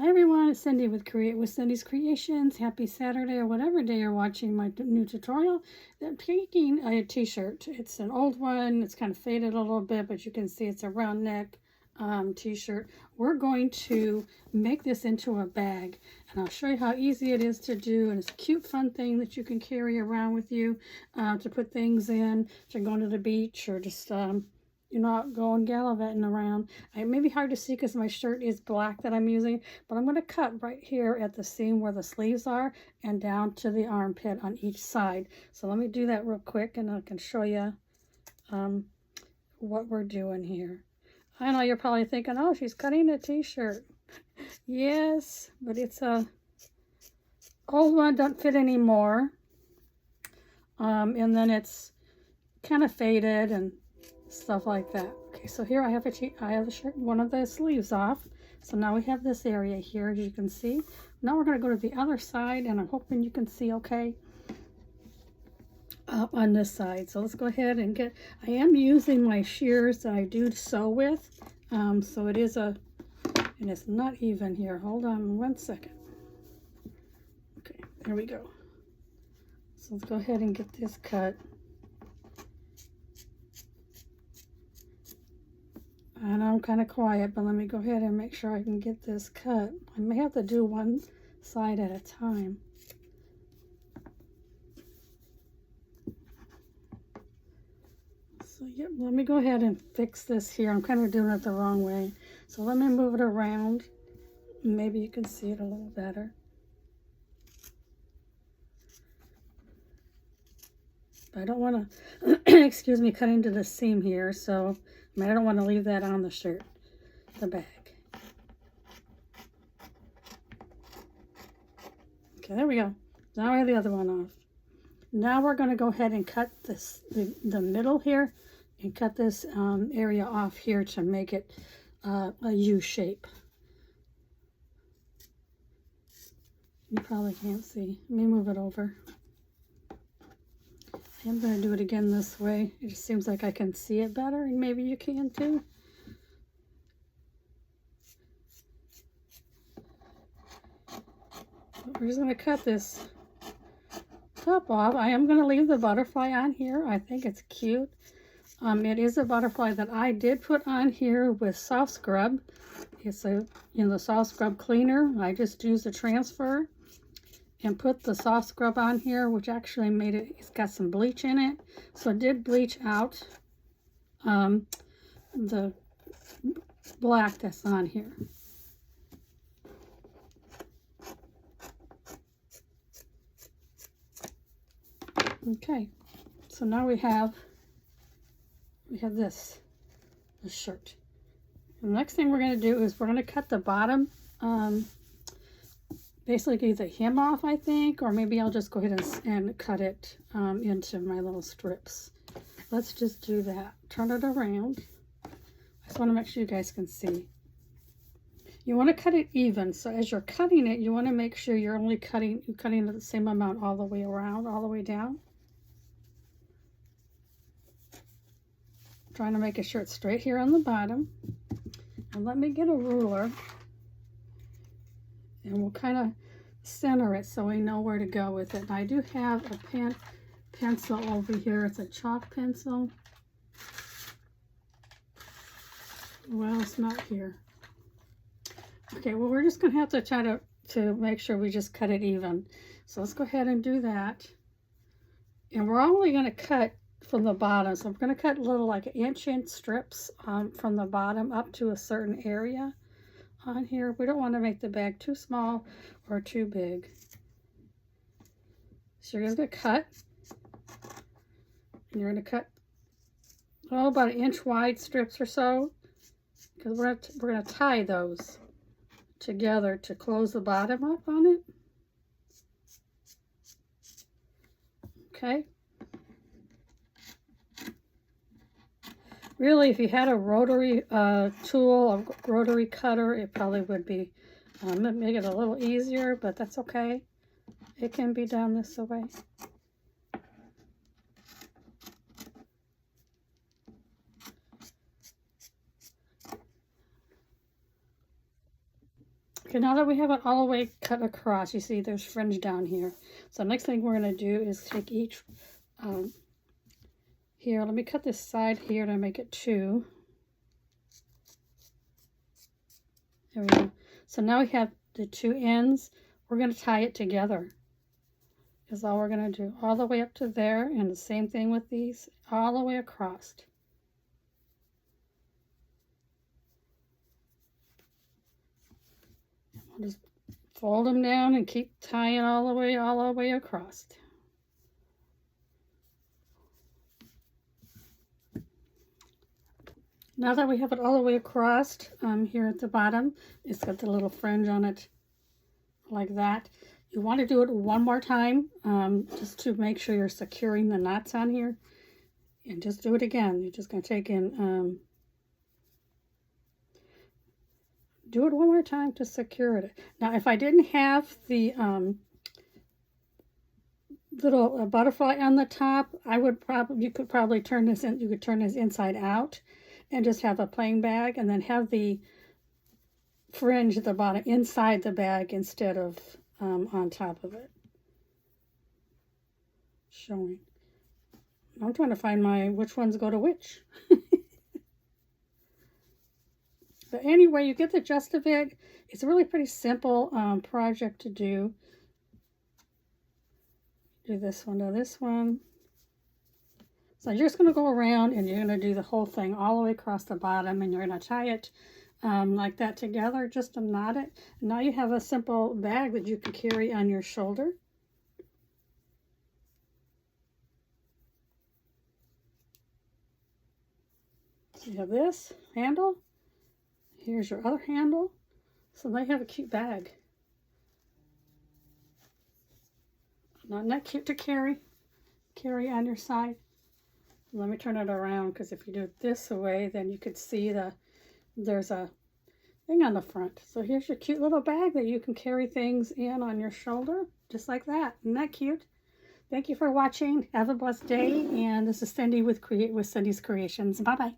Hi everyone, it's Cindy with Create with Cindy's Creations. Happy Saturday or whatever day you're watching my new tutorial. I'm taking a t-shirt. It's an old one. It's kind of faded a little bit, but you can see it's a round neck t-shirt. We're going to make this into a bag, and I'll show you how easy it is to do. And it's a cute, fun thing that you can carry around with you to put things in, if you're going to the beach or just you're not going gallivanting around. It may be hard to see because my shirt is black that I'm using, but I'm going to cut right here at the seam where the sleeves are and down to the armpit on each side. So let me do that real quick and I can show you what we're doing here. I know you're probably thinking, oh, she's cutting a t-shirt. Yes, but it's a old one, doesn't fit anymore. And then it's kind of faded and stuff like that. Okay, so here I have the shirt, one of the sleeves off. So now we have this area here, as you can see. Now we're going to go to the other side, and I'm hoping you can see okay up on this side. So let's go ahead and I am using my shears that I do sew with. So it is and it's not even here. Hold on 1 second. Okay, there we go. So let's go ahead and get this cut. I know I'm kind of quiet, but let me go ahead and make sure I can get this cut. I may have to do one side at a time. So yep, let me go ahead and fix this here. I'm kind of doing it the wrong way. So let me move it around. Maybe you can see it a little better. But I don't want to, excuse me, cut into the seam here. So I don't want to leave that on the shirt, the bag. Okay, there we go. Now I have the other one off. Now we're going to go ahead and cut this, the middle here, and cut this area off here to make it a U shape. You probably can't see. Let me move it over. I'm going to do it again this way. It just seems like I can see it better, and maybe you can too. We're just going to cut this top off. I am going to leave the butterfly on here. I think it's cute. It is a butterfly that I did put on here with soft scrub. It's the soft scrub cleaner. I just used a transfer and put the soft scrub on here, which actually made it, it's got some bleach in it. So it did bleach out the black that's on here. Okay, so now we have this shirt. The next thing we're going to do is we're going to cut the bottom, basically the hem off, I think, or maybe I'll just go ahead and cut it into my little strips. Let's just do that. Turn it around. I just want to make sure you guys can see. You want to cut it even, so as you're cutting it, you want to make sure you're only cutting the same amount all the way around, all the way down. Trying to make a shirt straight here on the bottom. And let me get a ruler, and we'll kind of center it so we know where to go with it. And I do have a pencil over here. It's a chalk pencil. Well, it's not here. Okay, well, we're just going to have to try to make sure we just cut it even. So let's go ahead and do that. And we're only going to cut from the bottom. So I'm going to cut little like inch strips from the bottom up to a certain area on here. We don't want to make the bag too small or too big. So you're going to cut. And you're going to cut about 1 inch wide strips or so, because we're going to tie those together to close the bottom up on it. Okay. Really, if you had a rotary tool, a rotary cutter, it probably would be make it a little easier, but that's okay. It can be done this way. Okay, now that we have it all the way cut across, you see there's fringe down here. So next thing we're going to do is take each, here, let me cut this side here to make it 2. There we go. So now we have the 2 ends. We're going to tie it together. Is all we're going to do. All the way up to there, and the same thing with these, all the way across. I'll just fold them down and keep tying all the way across. Now that we have it all the way across, here at the bottom, it's got the little fringe on it like that. You want to do it one more time, just to make sure you're securing the knots on here. And just do it again. You're just going to take in, do it one more time to secure it. Now, if I didn't have the little butterfly on the top, you could probably turn this in. You could turn this inside out, and just have a plain bag, and then have the fringe at the bottom inside the bag instead of on top of it. Showing. I'm trying to find which ones go to which. But anyway, you get the gist of it. It's a really pretty simple project to do. Do this one to this one. So you're just going to go around and you're going to do the whole thing all the way across the bottom, and you're going to tie it like that together just to knot it. And now you have a simple bag that you can carry on your shoulder. So you have this handle. Here's your other handle. So they have a cute bag. Not that cute to carry on your side. Let me turn it around, because if you do it this way, then you could see there's a thing on the front. So here's your cute little bag that you can carry things in on your shoulder, just like that. Isn't that cute? Thank you for watching. Have a blessed day. And this is Cindy with Create with Cindy's Creations. Bye-bye.